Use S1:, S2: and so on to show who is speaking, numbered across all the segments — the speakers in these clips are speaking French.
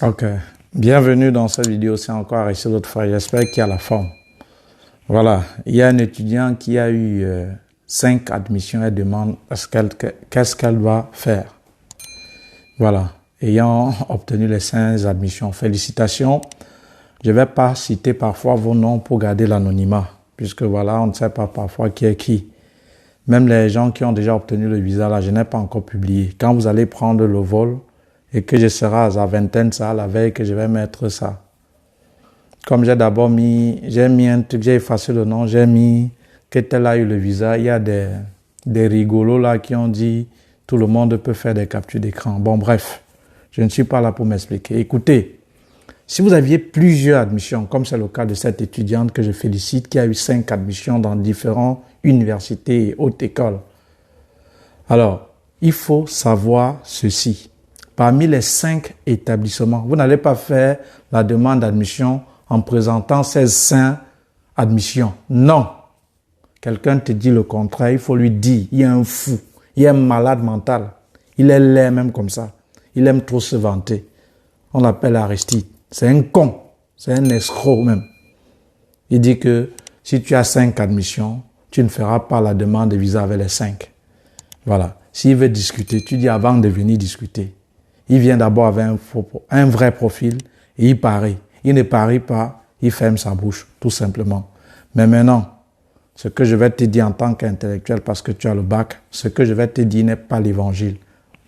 S1: Ok, bienvenue dans cette vidéo, c'est encore ici l'autre fois, j'espère qu'il y a la forme. Voilà, il y a un étudiant qui a eu 5 admissions et demande qu'est-ce qu'elle va faire. Voilà, ayant obtenu les 5 admissions, félicitations. Je ne vais pas citer parfois vos noms pour garder l'anonymat, puisque voilà, on ne sait pas parfois qui est qui. Même les gens qui ont déjà obtenu le visa, là, je n'ai pas encore publié. Quand vous allez prendre le vol, et que je serai à la vingtaine, ça, la veille que je vais mettre ça. Comme j'ai d'abord mis, j'ai effacé le nom, j'ai mis que tel a eu le visa. Il y a des rigolos là qui ont dit tout le monde peut faire des captures d'écran. Bon, bref, je ne suis pas là pour m'expliquer. Écoutez, si vous aviez plusieurs admissions, comme c'est le cas de cette étudiante que je félicite, qui a eu 5 admissions dans différentes universités et hautes écoles, alors, il faut savoir ceci. Parmi les 5 établissements, vous n'allez pas faire la demande d'admission en présentant ces 5 admissions. Non. Quelqu'un te dit le contraire, il faut lui dire, il est un fou, il est un malade mental. Il est laid même comme ça. Il aime trop se vanter. On l'appelle Aristide. C'est un con, c'est un escroc même. Il dit que si tu as 5 admissions, tu ne feras pas la demande de visa avec les 5. Voilà. S'il veut discuter, tu dis avant de venir discuter. Il vient d'abord avec un vrai profil et il parie. Il ne parie pas, il ferme sa bouche, tout simplement. Mais maintenant, ce que je vais te dire en tant qu'intellectuel, parce que tu as le bac, ce que je vais te dire n'est pas l'évangile.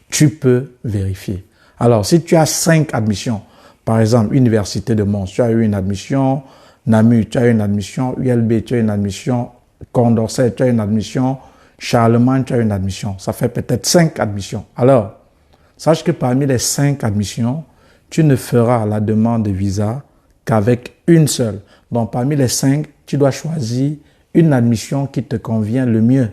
S1: Tu peux vérifier. Alors, si tu as 5 admissions, par exemple, Université de Mons, tu as eu une admission, Namur, tu as eu une admission, ULB, tu as eu une admission, Condorcet, tu as eu une admission, Charlemagne, tu as eu une admission. Ça fait peut-être 5 admissions. Alors, sache que parmi les 5 admissions, tu ne feras la demande de visa qu'avec une seule. Donc, parmi les 5, tu dois choisir une admission qui te convient le mieux.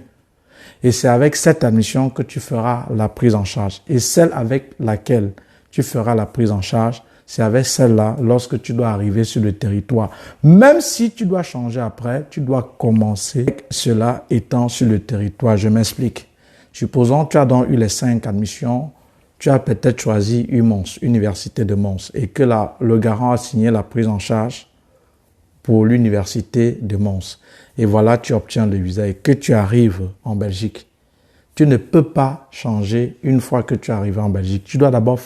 S1: Et c'est avec cette admission que tu feras la prise en charge. Et celle avec laquelle tu feras la prise en charge, c'est avec celle-là lorsque tu dois arriver sur le territoire. Même si tu dois changer après, tu dois commencer avec cela étant sur le territoire. Je m'explique. Supposons que tu as donc eu les 5 admissions, tu as peut-être choisi UMons, Université de Mons, et que le garant a signé la prise en charge pour l'Université de Mons. Et voilà, tu obtiens le visa et que tu arrives en Belgique. Tu ne peux pas changer une fois que tu es arrivé en Belgique. Tu dois d'abord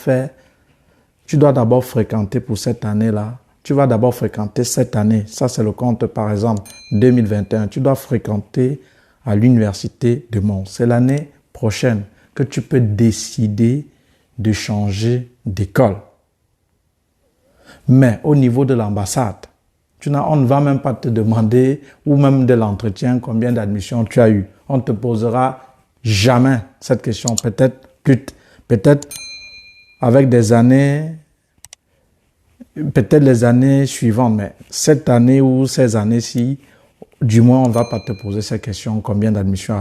S1: fréquenter pour cette année-là. Tu vas d'abord fréquenter cette année. Ça, c'est le compte, par exemple, 2021. Tu dois fréquenter à l'Université de Mons. C'est l'année prochaine que tu peux décider de changer d'école. Mais au niveau de l'ambassade, on ne va même pas te demander, ou même de l'entretien, combien d'admissions tu as eu. On ne te posera jamais cette question. Peut-être avec des années, peut-être les années suivantes, mais cette année ou ces années-ci, du moins, on ne va pas te poser cette question. Combien d'admissions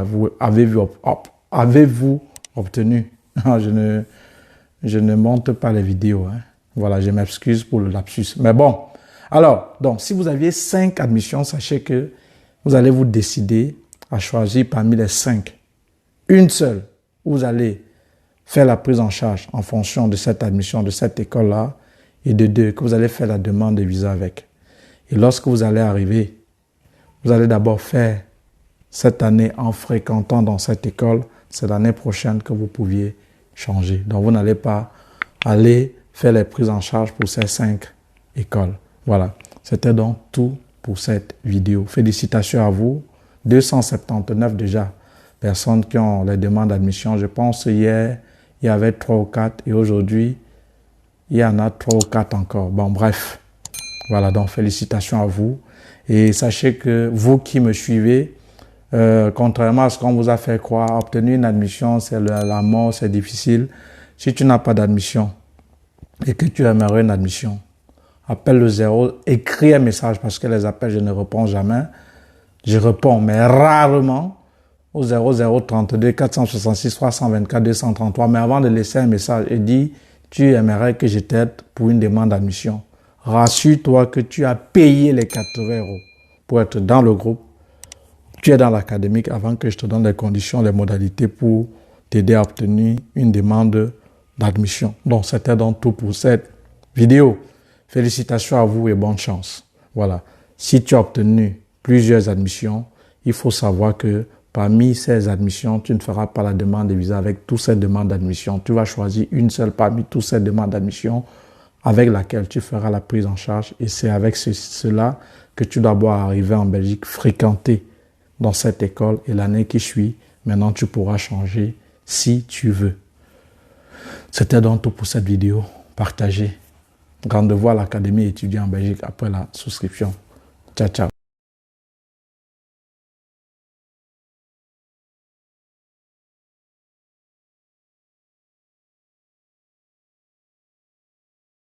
S1: avez-vous obtenu? Je ne monte pas les vidéos. Hein. Voilà, je m'excuse pour le lapsus. Mais bon, alors, donc, si vous aviez 5 admissions, sachez que vous allez vous décider à choisir parmi les 5 une seule où vous allez faire la prise en charge en fonction de cette admission, de cette école-là, et de 2, que vous allez faire la demande de visa avec. Et lorsque vous allez arriver, vous allez d'abord faire cette année en fréquentant dans cette école. C'est l'année prochaine que vous pouviez changer. Donc, vous n'allez pas aller faire les prises en charge pour ces 5 écoles. Voilà. C'était donc tout pour cette vidéo. Félicitations à vous. 279 déjà personnes qui ont les demandes d'admission. Je pense hier, il y avait 3 ou 4 et aujourd'hui, il y en a 3 ou 4 encore. Bon, bref. Voilà. Donc, félicitations à vous. Et sachez que vous qui me suivez, contrairement à ce qu'on vous a fait croire, obtenir une admission, c'est la mort, c'est difficile. Si tu n'as pas d'admission et que tu aimerais une admission, appelle le 0, écris un message parce que les appels, je ne réponds jamais. Je réponds, mais rarement au 0032 466 324 233. Mais avant de laisser un message, et dis, tu aimerais que je t'aide pour une demande d'admission. Rassure-toi que tu as payé les 80 € pour être dans le groupe. Tu es dans l'académique avant que je te donne les conditions, les modalités pour t'aider à obtenir une demande d'admission. Donc, c'était donc tout pour cette vidéo. Félicitations à vous et bonne chance. Voilà. Si tu as obtenu plusieurs admissions, il faut savoir que parmi ces admissions, tu ne feras pas la demande de visa avec toutes ces demandes d'admission. Tu vas choisir une seule parmi toutes ces demandes d'admission avec laquelle tu feras la prise en charge. Et c'est avec cela que tu dois pouvoir arriver en Belgique, fréquenter dans cette école. Et l'année qui suit, maintenant tu pourras changer si tu veux. C'était donc tout pour cette vidéo. Partagez. Rendez-vous à l'Académie étudiant en Belgique après la souscription. Ciao, ciao.